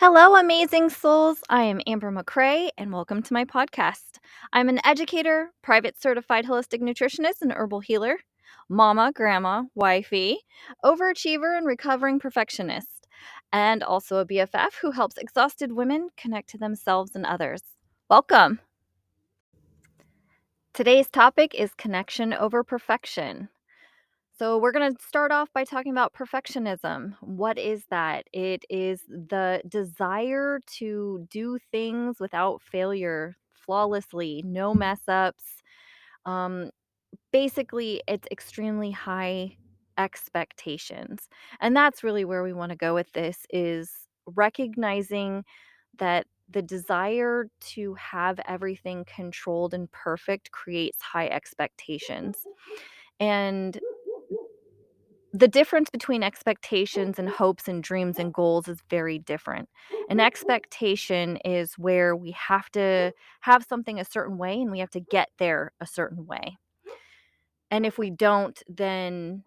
Hello, amazing souls. I am Amber McCrae, and welcome to my podcast. I'm an educator, private certified holistic nutritionist, and herbal healer, mama, grandma, wifey, overachiever, and recovering perfectionist, and also a BFF who helps exhausted women connect to themselves and others. Welcome. Today's topic is connection over perfection. So, we're going to start off by talking about perfectionism. What is that? It is the desire to do things without failure, flawlessly, no mess ups. Um, Basically, it's extremely high expectations. And that's really where we want to go with this is recognizing that the desire to have everything controlled and perfect creates high expectations. And the difference between expectations and hopes and dreams and goals is very different. An expectation is where we have to have something a certain way and we have to get there a certain way. And if we don't, then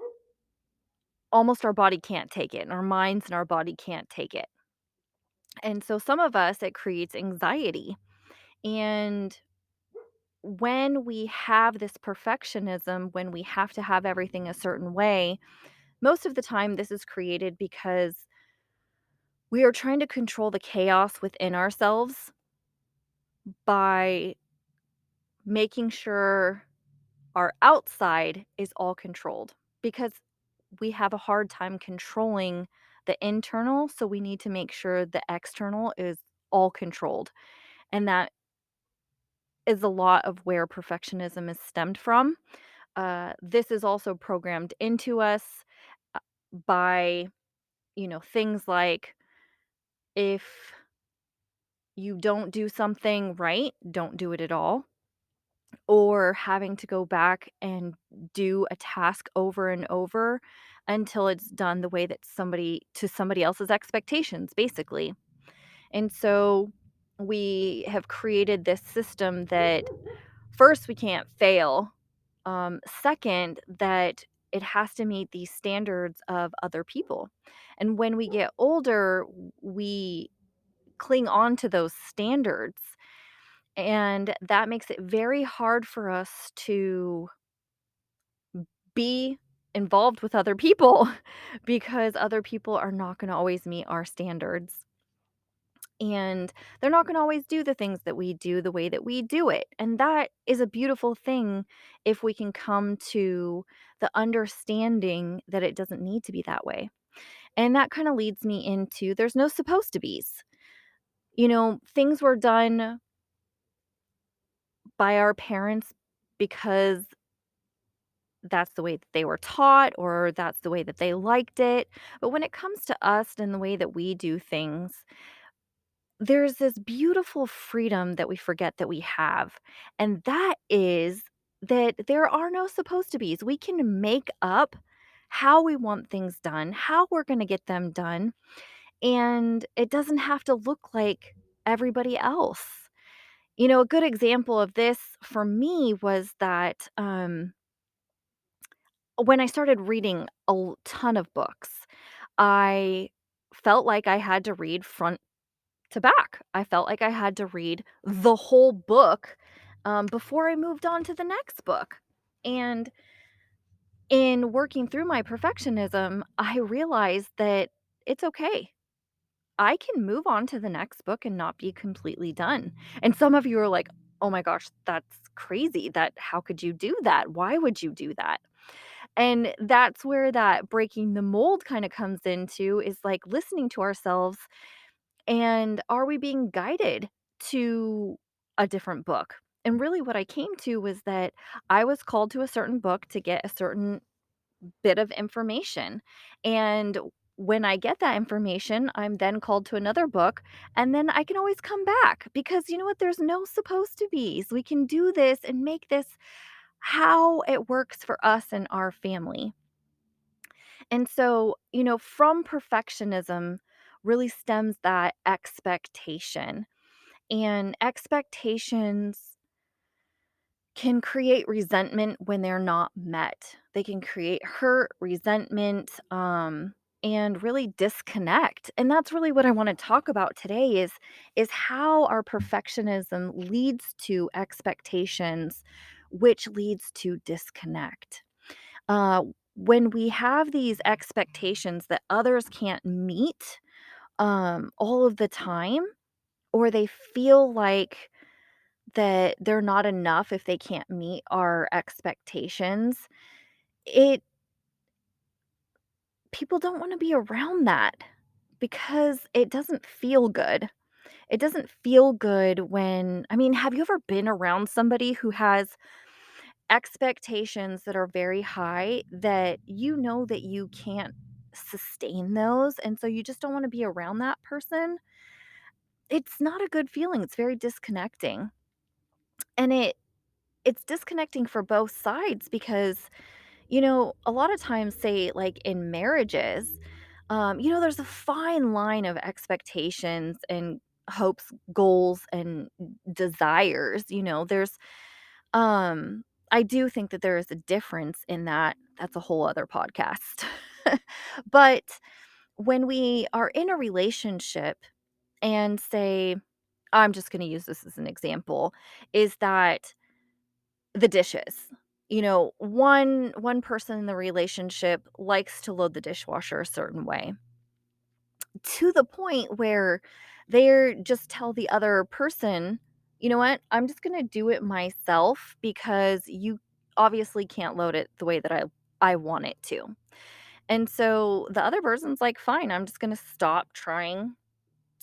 almost our body can't take it, and our minds and our body can't take it. And so some of us, it creates anxiety. And when we have this perfectionism, when we have to have everything a certain way, most of the time this is created because we are trying to control the chaos within ourselves by making sure our outside is all controlled because we have a hard time controlling the internal. So we need to make sure the external is all controlled. And that is a lot of where perfectionism is stemmed from. This is also programmed into us uh, by, things like if you don't do something right, don't do it at all, or having to go back and do a task over and over until it's done the way that somebody else's expectations, basically. And so we have created this system that first we can't fail. Second, that it has to meet these standards of other people. And when we get older, we cling on to those standards, and that makes it very hard for us to be involved with other people because other people are not going to always meet our standards. And they're not going to always do the things that we do the way that we do it. And that is a beautiful thing if we can come to the understanding that it doesn't need to be that way. And that kind of leads me into there's no supposed to be's. Things were done by our parents because that's the way that they were taught or that's the way that they liked it. But when it comes to us and the way that we do things, there's this beautiful freedom that we forget that we have. And that is that there are no supposed to be's. We can make up how we want things done, how we're going to get them done, and it doesn't have to look like everybody else. A good example of this for me was that when I started reading ton of books, I felt like I had to read front to back. I felt like I had to read the whole book before I moved on to the next book. And in working through my perfectionism, I realized that it's okay. I can move on to the next book and not be completely done. And some of you are like, "Oh my gosh, that's crazy. That how could you do that? Why would you do that?" And that's where that breaking the mold kind of comes into is like listening to ourselves and are we being guided to a different book? And really what I came to was that I was called to a certain book to get a certain bit of information. And when I get that information, I'm then called to another book, and then I can always come back because you know what? There's no supposed to be. We can do this and make this how it works for us and our family. And so, from perfectionism really stems that expectation. And expectations can create resentment when they're not met. They can create hurt, resentment. and really disconnect. And that's really what I want to talk about today is how our perfectionism leads to expectations, which leads to disconnect. Uh, when we have these expectations that others can't meet all of the time, or they feel like that they're not enough if they can't meet our expectations, it people don't want to be around that because it doesn't feel good. It doesn't feel good when, I mean, have you ever been around somebody who has expectations that are very high that you know that you can't sustain those, and so you just don't want to be around that person? It's not a good feeling. It's very disconnecting. And it's disconnecting for both sides because, a lot of times, say, like in marriages, there's a fine line of expectations and hopes, goals, and desires. I do think that there is a difference in that. That's a whole other podcast. But when we are in a relationship and say, I'm just going to use this as an example, is that the dishes. One person in the relationship likes to load the dishwasher a certain way, to the point where they're just tell the other person, "You know what? I'm just gonna do it myself because you obviously can't load it the way that I want it to." And so the other person's like, "Fine, I'm just gonna stop trying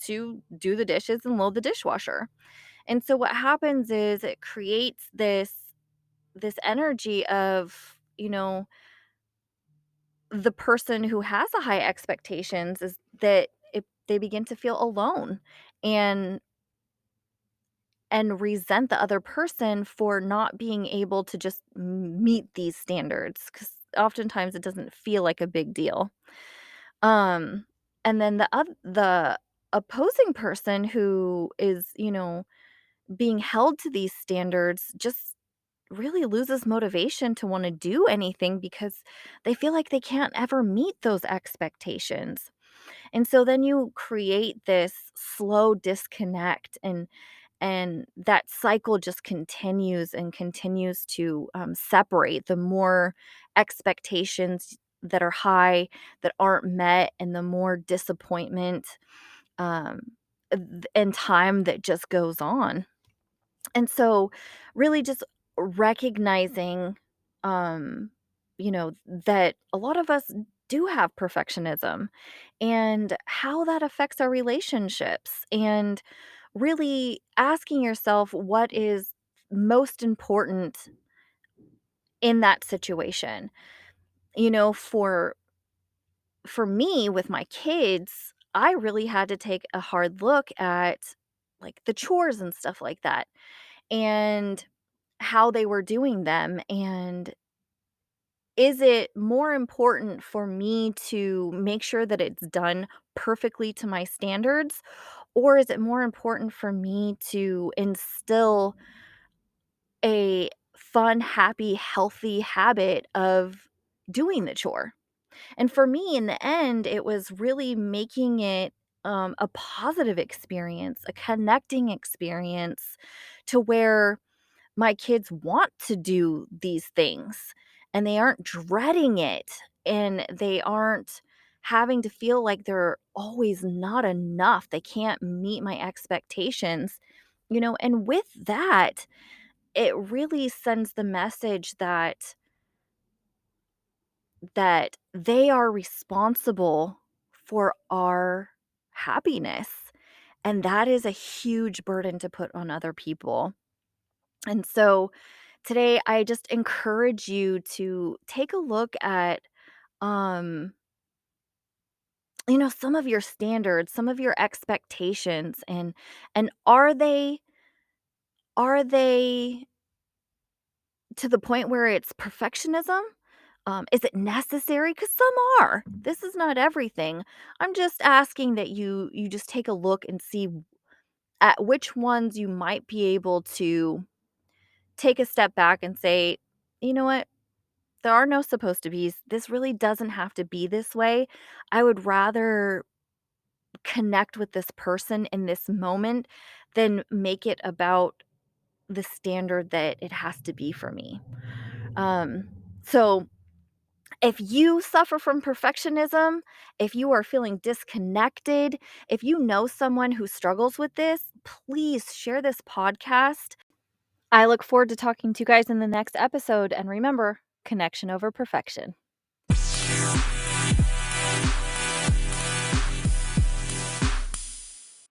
to do the dishes and load the dishwasher." And so what happens is it creates this energy of, the person who has a high expectations is that they begin to feel alone and resent the other person for not being able to just meet these standards, because oftentimes it doesn't feel like a big deal. Um, and then the opposing person who is, being held to these standards just really loses motivation to want to do anything because they feel like they can't ever meet those expectations. And so then you create this slow disconnect, and that cycle just continues and continues to separate the more expectations that are high that aren't met, and the more disappointment um, and time that just goes on. And so really just recognizing, um, that a lot of us do have perfectionism and how that affects our relationships, and really asking yourself what is most important in that situation. For me with my kids, I really had to take a hard look at like the chores and stuff like that, and how they were doing them, and is it more important for me to make sure that it's done perfectly to my standards, or is it more important for me to instill a fun, happy, healthy habit of doing the chore? And for me, in the end, it was really making it a positive experience, a connecting experience, to where my kids want to do these things and they aren't dreading it, and they aren't having to feel like they're always not enough. They can't meet my expectations, and with that, it really sends the message that they are responsible for our happiness. And that is a huge burden to put on other people. And so today, I just encourage you to take a look at, um, some of your standards, some of your expectations, and are they to the point where it's perfectionism? Is it necessary? Because some are. This is not everything. I'm just asking that you just take a look and see at which ones you might be able to take a step back and say, you know what? there are no supposed to be's. This really doesn't have to be this way. I would rather connect with this person in this moment than make it about the standard that it has to be for me. Um, so if you suffer from perfectionism, if you are feeling disconnected, if you know someone who struggles with this, please share this podcast. I look forward to talking to you guys in the next episode. And remember, connection over perfection.